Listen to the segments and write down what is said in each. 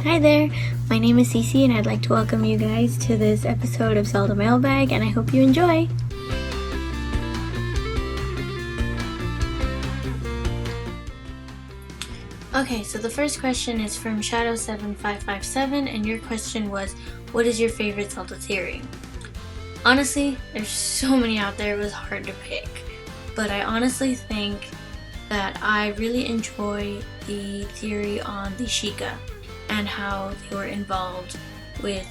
Hi there, my name is Cece and I'd like to welcome you guys to this episode of Zelda Mailbag, and I hope you enjoy! Okay, so the first question is from Shadow7557, and your question was, what is your favorite Zelda theory? Honestly, there's so many out there, it was hard to pick. But I honestly think that I really enjoy the theory on the Sheikah and how they were involved with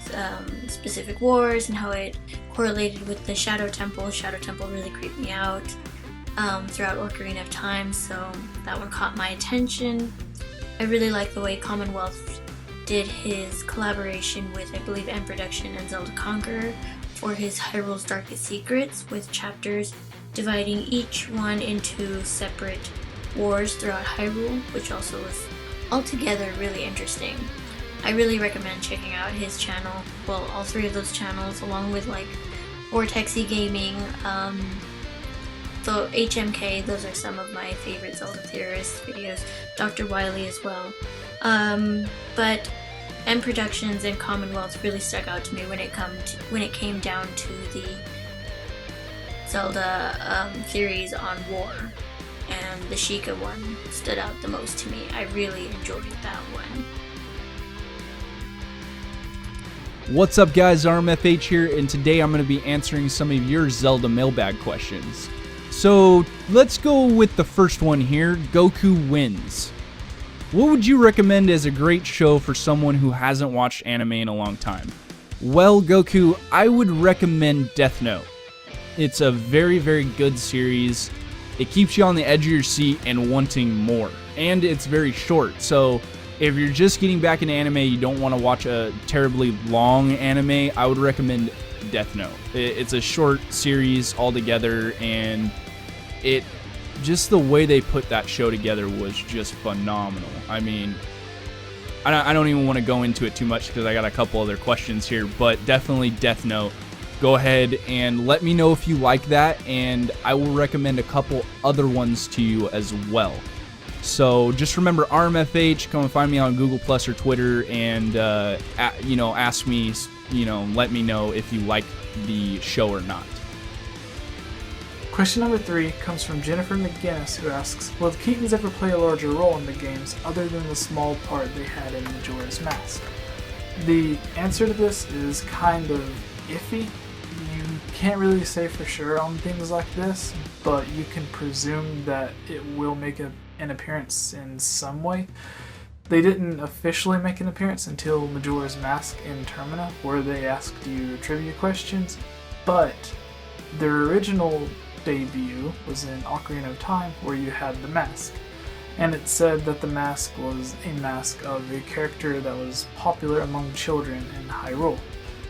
specific wars and how it correlated with the Shadow Temple. Shadow Temple really creeped me out throughout Ocarina of Time, so that one caught my attention. I really like the way Commonwealth did his collaboration with, I believe, M Production and Zelda Conqueror for his Hyrule's Darkest Secrets, with chapters dividing each one into separate wars throughout Hyrule, which also was altogether really interesting. I really recommend checking out his channel, well, all three of those channels, along with like Vortexy Gaming, so HMK, those are some of my favorite Zelda theorist videos, Dr. Wily as well. But M Productions and Commonwealth really stuck out to me when it came down to the Zelda theories on war, and the Sheikah one stood out the most to me. I really enjoyed that one. What's up guys, RMFH here, and today I'm going to be answering some of your Zelda mailbag questions. So let's go with the first one here, Goku Wins. What would you recommend as a great show for someone who hasn't watched anime in a long time? Well, Goku, I would recommend Death Note. It's a very, very good series. It keeps you on the edge of your seat and wanting more. And it's very short, so if you're just getting back into anime, you don't want to watch a terribly long anime, I would recommend Death Note. It's a short series altogether, and just the way they put that show together was just phenomenal. I mean, I don't even want to go into it too much because I got a couple other questions here, but definitely Death Note. Go ahead and let me know if you like that, and I will recommend a couple other ones to you as well. So just remember, RMFH, come and find me on Google Plus or Twitter, and ask me, let me know if you like the show or not. Question number 3 comes from Jennifer McGinnis, who asks, will the Keatons ever play a larger role in the games other than the small part they had in Majora's Mask? The answer to this is kind of iffy. You can't really say for sure on things like this, but you can presume that it will make an appearance in some way. They didn't officially make an appearance until Majora's Mask in Termina, where they asked you trivia questions, but their original debut was in Ocarina of Time, where you had the mask. And it said that the mask was a mask of a character that was popular among children in Hyrule.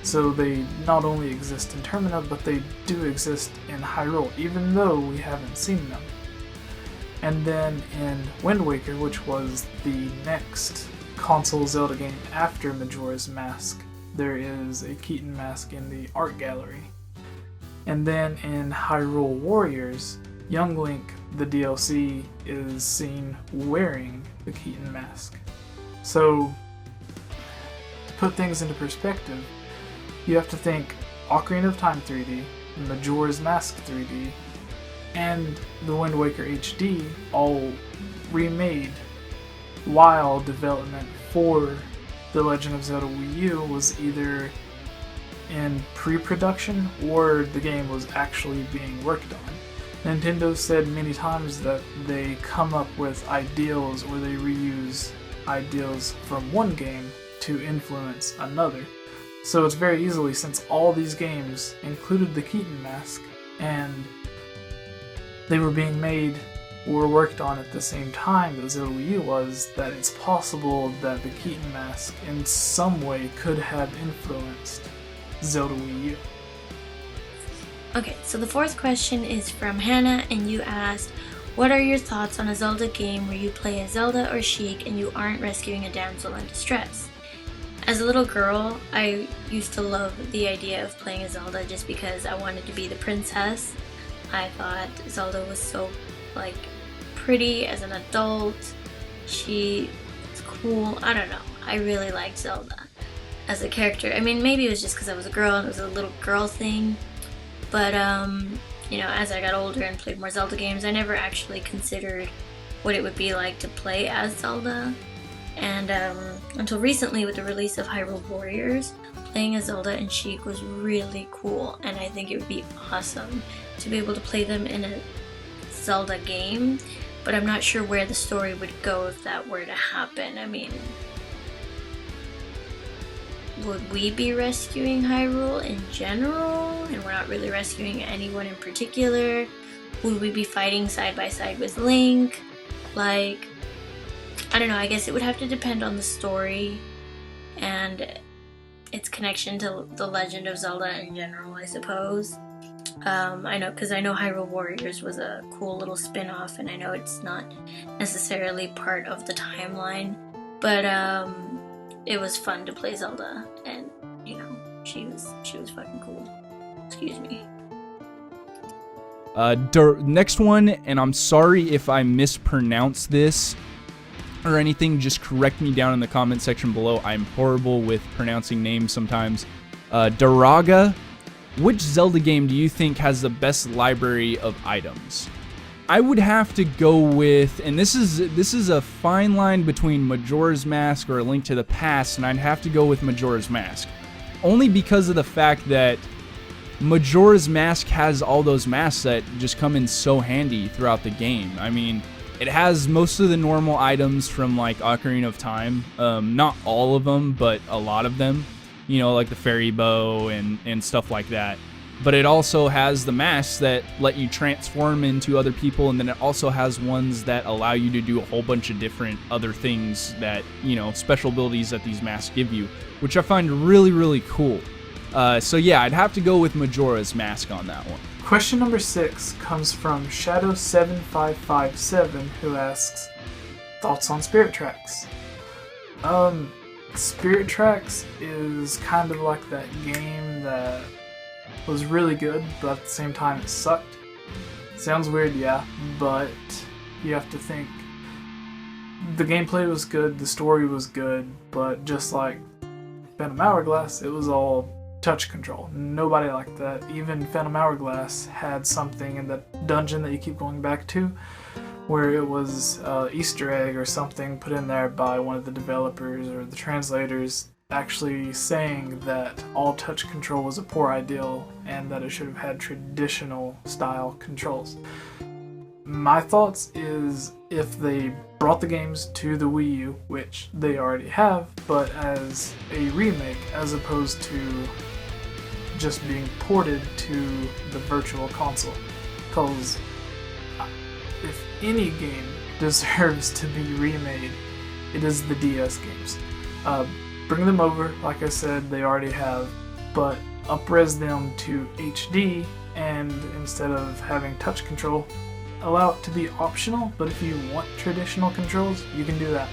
So they not only exist in Termina, but they do exist in Hyrule, even though we haven't seen them. And then in Wind Waker, which was the next console Zelda game after Majora's Mask, there is a Keaton mask in the art gallery. And then in Hyrule Warriors, Young Link, the DLC, is seen wearing the Keaton mask. So, to put things into perspective, you have to think Ocarina of Time 3D, Majora's Mask 3D, and the Wind Waker HD all remade while development for The Legend of Zelda Wii U was either in pre-production or the game was actually being worked on. Nintendo said many times that they come up with ideals or they reuse ideals from one game to influence another. So it's very easily, since all these games included the Keaton mask and they were being made or worked on at the same time that Zelda Wii U was, that it's possible that the Keaton mask in some way could have influenced Zelda Wii U. Okay, so the fourth question is from Hannah, and you asked, what are your thoughts on a Zelda game where you play as Zelda or Sheik and you aren't rescuing a damsel in distress? As a little girl, I used to love the idea of playing as Zelda just because I wanted to be the princess. I thought Zelda was so, pretty as an adult. She was cool. I don't know. I really liked Zelda as a character. I mean, maybe it was just because I was a girl and it was a little girl thing, but as I got older and played more Zelda games, I never actually considered what it would be like to play as Zelda. And until recently, with the release of Hyrule Warriors, playing as Zelda and Sheik was really cool, and I think it would be awesome to be able to play them in a Zelda game, but I'm not sure where the story would go if that were to happen. I mean, would we be rescuing Hyrule in general, and we're not really rescuing anyone in particular? Would we be fighting side by side with Link? Like, I don't know, I guess it would have to depend on the story and its connection to the Legend of Zelda in general, I suppose. I know Hyrule Warriors was a cool little spin-off, and I know it's not necessarily part of the timeline, but it was fun to play Zelda, and she was fucking cool. Excuse me. Next one, and I'm sorry if I mispronounce this or anything, just correct me down in the comment section below. I'm horrible with pronouncing names sometimes. Daraga, which Zelda game do you think has the best library of items? I would have to go with, and this is a fine line between Majora's Mask or A Link to the Past, and I'd have to go with Majora's Mask. Only because of the fact that Majora's Mask has all those masks that just come in so handy throughout the game. I mean, it has most of the normal items from like Ocarina of Time. Not all of them, but a lot of them. Like the fairy bow and stuff like that. But it also has the masks that let you transform into other people, and then it also has ones that allow you to do a whole bunch of different other things that, special abilities that these masks give you, which I find really, really cool. So yeah, I'd have to go with Majora's Mask on that one. Question number 6 comes from Shadow7557, who asks, thoughts on Spirit Tracks? Spirit Tracks is kind of like that game that was really good, but at the same time it sucked. Sounds weird, yeah, but you have to think the gameplay was good, the story was good, but just like Phantom Hourglass, it was all touch control. Nobody liked that. Even Phantom Hourglass had something in the dungeon that you keep going back to, where it was Easter egg or something put in there by one of the developers or the translators, actually saying that all touch control was a poor ideal and that it should have had traditional style controls. My thoughts is, if they brought the games to the Wii U, which they already have, but as a remake as opposed to just being ported to the virtual console. Because if any game deserves to be remade, it is the DS games. Bring them over, like I said, they already have, but up-res them to HD, and instead of having touch control, allow it to be optional, but if you want traditional controls, you can do that.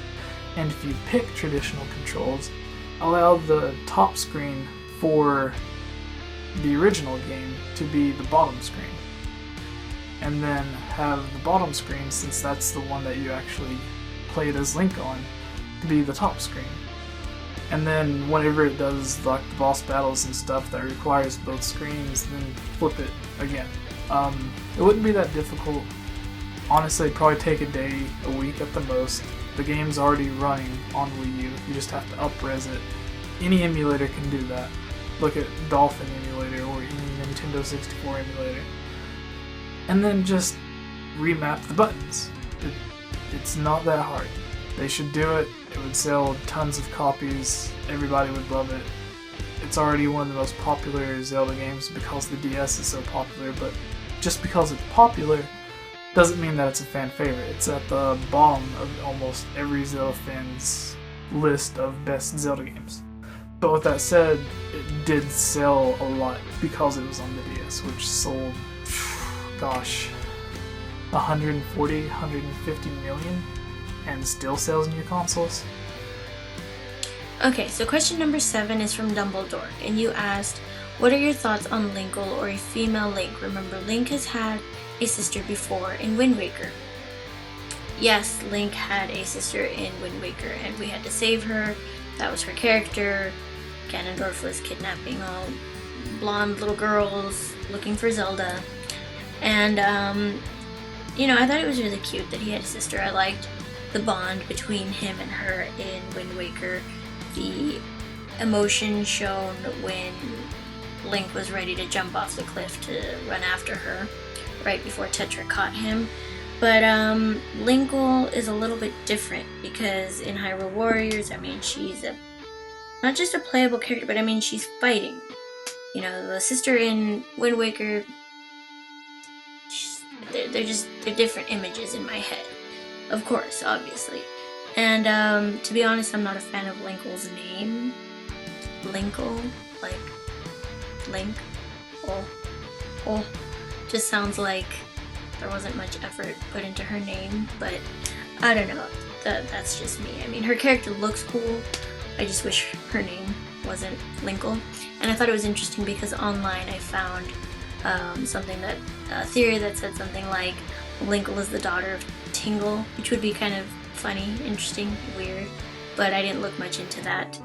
And if you pick traditional controls, allow the top screen for the original game to be the bottom screen. And then have the bottom screen, since that's the one that you actually played as Link on, to be the top screen. And then whenever it does like the boss battles and stuff that requires both screens, then flip it again. It wouldn't be that difficult. Honestly, it'd probably take a day, a week at the most. The game's already running on Wii U. You just have to up-res it. Any emulator can do that. Look at Dolphin emulator or any Nintendo 64 emulator. And then just remap the buttons. It's not that hard. They should do it. It would sell tons of copies. Everybody would love it. It's already one of the most popular Zelda games because the DS is so popular, but just because it's popular doesn't mean that it's a fan favorite. It's at the bottom of almost every Zelda fan's list of best Zelda games. But with that said, it did sell a lot because it was on the DS, which sold, gosh, 140, 150 million, and still sells new consoles. Okay, so question number 7 is from Dumbledore, and you asked, what are your thoughts on Linkle, or a female Link? Remember, Link has had a sister before in Wind Waker. Yes, Link had a sister in Wind Waker, and we had to save her that was her character. Ganondorf was kidnapping all blonde little girls looking for Zelda. And, I thought it was really cute that he had a sister. I liked the bond between him and her in Wind Waker. The emotion shown when Link was ready to jump off the cliff to run after her right before Tetra caught him. But Linkle is a little bit different because in Hyrule Warriors, she's not just a playable character, but she's fighting. The sister in Wind Waker, they're different images in my head. Of course, obviously. And to be honest, I'm not a fan of Linkle's name. Linkle, like Link. Oh. Just sounds like there wasn't much effort put into her name, but I don't know. That's just me. Her character looks cool. I just wish her name wasn't Linkle. And I thought it was interesting because online I found a theory that said something like Linkle is the daughter of Tingle, which would be kind of funny, interesting, weird, but I didn't look much into that.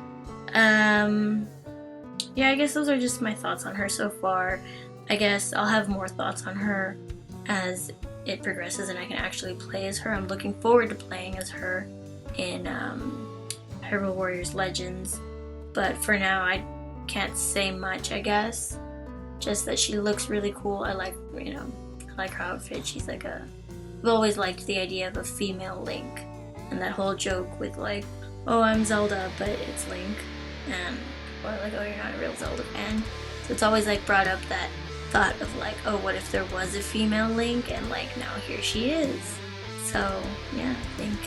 I guess those are just my thoughts on her so far. I guess I'll have more thoughts on her as it progresses and I can actually play as her. I'm looking forward to playing as her in Hyrule Warriors Legends, but for now I can't say much, I guess. Just that she looks really cool. I like her outfit. She's like I've always liked the idea of a female Link, and that whole joke with like, oh, I'm Zelda, but it's Link, and or like, oh, you're not a real Zelda fan. So it's always like brought up that thought of like, oh, what if there was a female Link, and like now here she is. So yeah, I think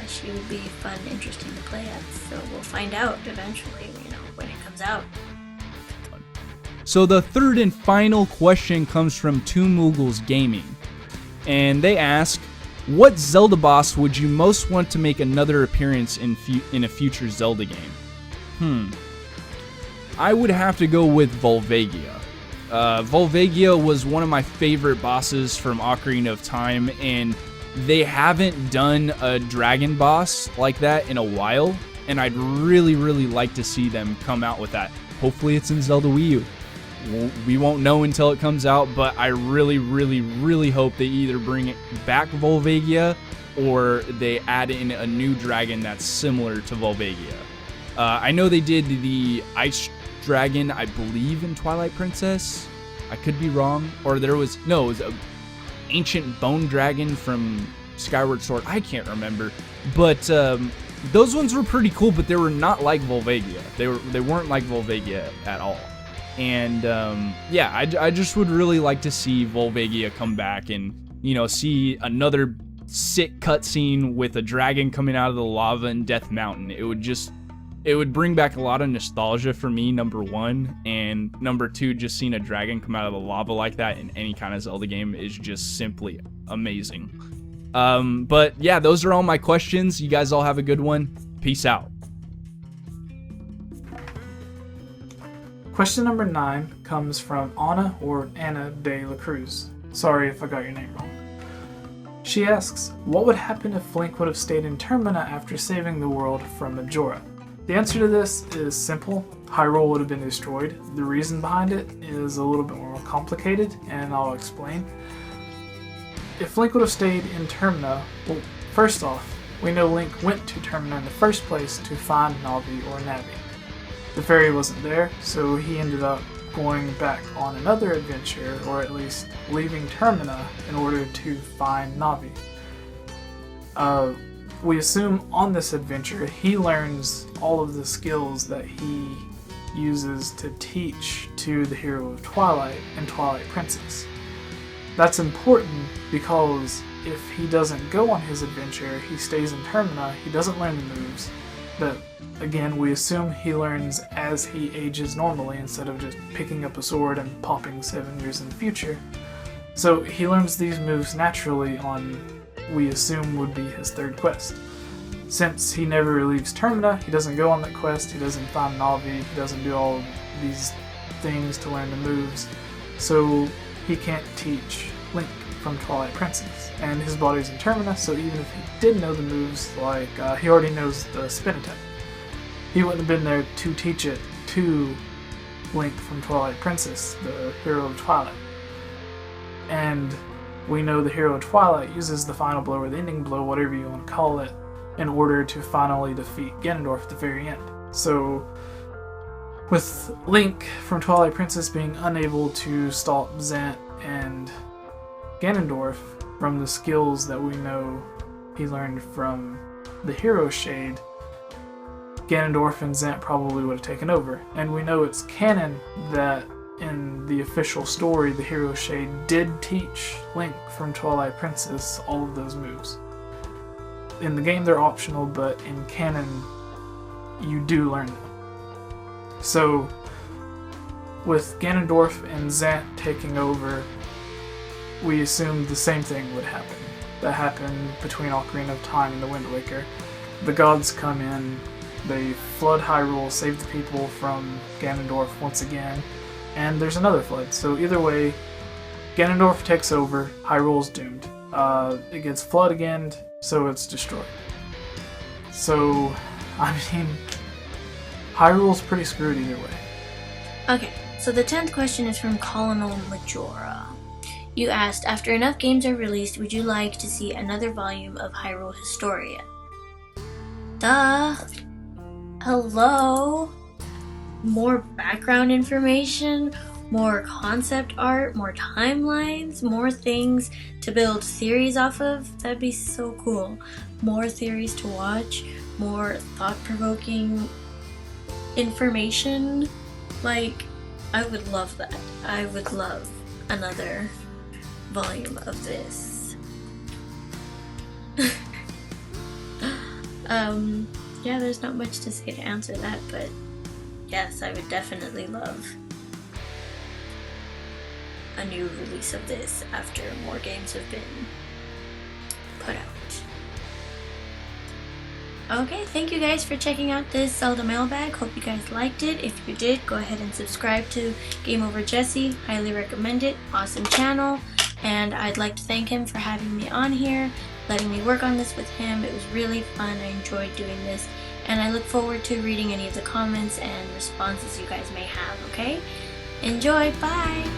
she would be fun, interesting to play as. So we'll find out eventually, when it comes out. So the third and final question comes from Two Moogles Gaming, and they ask, what Zelda boss would you most want to make another appearance in a future Zelda game? I would have to go with Volvagia. Volvagia was one of my favorite bosses from Ocarina of Time, and they haven't done a dragon boss like that in a while, and I'd really, really like to see them come out with that. Hopefully it's in Zelda Wii U. We won't know until it comes out, but I really, really, really hope they either bring it back Volvagia or they add in a new dragon that's similar to Volvagia. I know they did the Ice Dragon, I believe, in Twilight Princess. I could be wrong. Or it was an ancient bone dragon from Skyward Sword. I can't remember. But those ones were pretty cool, but they were not like Volvagia. They weren't like Volvagia at all. And I just would really like to see Volvagia come back and, see another sick cutscene with a dragon coming out of the lava in Death Mountain. It would bring back a lot of nostalgia for me, number one, and number two, just seeing a dragon come out of the lava like that in any kind of Zelda game is just simply amazing. But yeah, those are all my questions. You guys all have a good one. Peace out. Question number 9 comes from Anna or Anna de la Cruz. Sorry if I got your name wrong. She asks, what would happen if Link would have stayed in Termina after saving the world from Majora? The answer to this is simple. Hyrule would have been destroyed. The reason behind it is a little bit more complicated, and I'll explain. If Link would have stayed in Termina, well, first off, we know Link went to Termina in the first place to find Navi or Navi. The fairy wasn't there, so he ended up going back on another adventure, or at least leaving Termina in order to find Navi. We assume on this adventure he learns all of the skills that he uses to teach to the hero of Twilight and Twilight Princess. That's important because if he doesn't go on his adventure, he stays in Termina, he doesn't learn the moves, but again, we assume he learns as he ages normally instead of just picking up a sword and popping 7 years in the future. So he learns these moves naturally on, we assume, would be his third quest. Since he never leaves Termina, he doesn't go on that quest, he doesn't find Navi, he doesn't do all of these things to learn the moves, so he can't teach Link from Twilight Princess. And his body's in Termina, so even if he did know the moves, like he already knows the spin attack. he wouldn't have been there to teach it to Link from Twilight Princess, the hero of Twilight. And we know the hero of Twilight uses the final blow or the ending blow, whatever you want to call it, in order to finally defeat Ganondorf at the very end. So, with Link from Twilight Princess being unable to stop Zant and Ganondorf from the skills that we know he learned from the Hero Shade, Ganondorf and Zant probably would have taken over. And we know it's canon that in the official story, the Hero Shade did teach Link from Twilight Princess all of those moves. In the game, they're optional, but in canon, you do learn them. So, with Ganondorf and Zant taking over, we assumed the same thing would happen. That happened between Ocarina of Time and the Wind Waker. The gods come in, they flood Hyrule, save the people from Ganondorf once again, and there's another flood. So either way, Ganondorf takes over, Hyrule's doomed. It gets flooded again, so it's destroyed. So, I mean, Hyrule's pretty screwed either way. Okay, so the 10th question is from Colonel Majora. You asked, after enough games are released, would you like to see another volume of Hyrule Historia? Duh! Hello? More background information, more concept art, more timelines, more things to build theories off of? That'd be so cool. More theories to watch, more thought-provoking information. Like, I would love that. I would love another volume of this. Yeah, there's not much to say to answer that, but yes, I would definitely love a new release of this after more games have been put out. Okay, thank you guys for checking out this Zelda Mailbag. Hope you guys liked it. If you did, go ahead and subscribe to Game Over Jesse. Highly recommend it. Awesome channel. And I'd like to thank him for having me on here, letting me work on this with him. It was really fun. I enjoyed doing this. And I look forward to reading any of the comments and responses you guys may have, okay? Enjoy. Bye!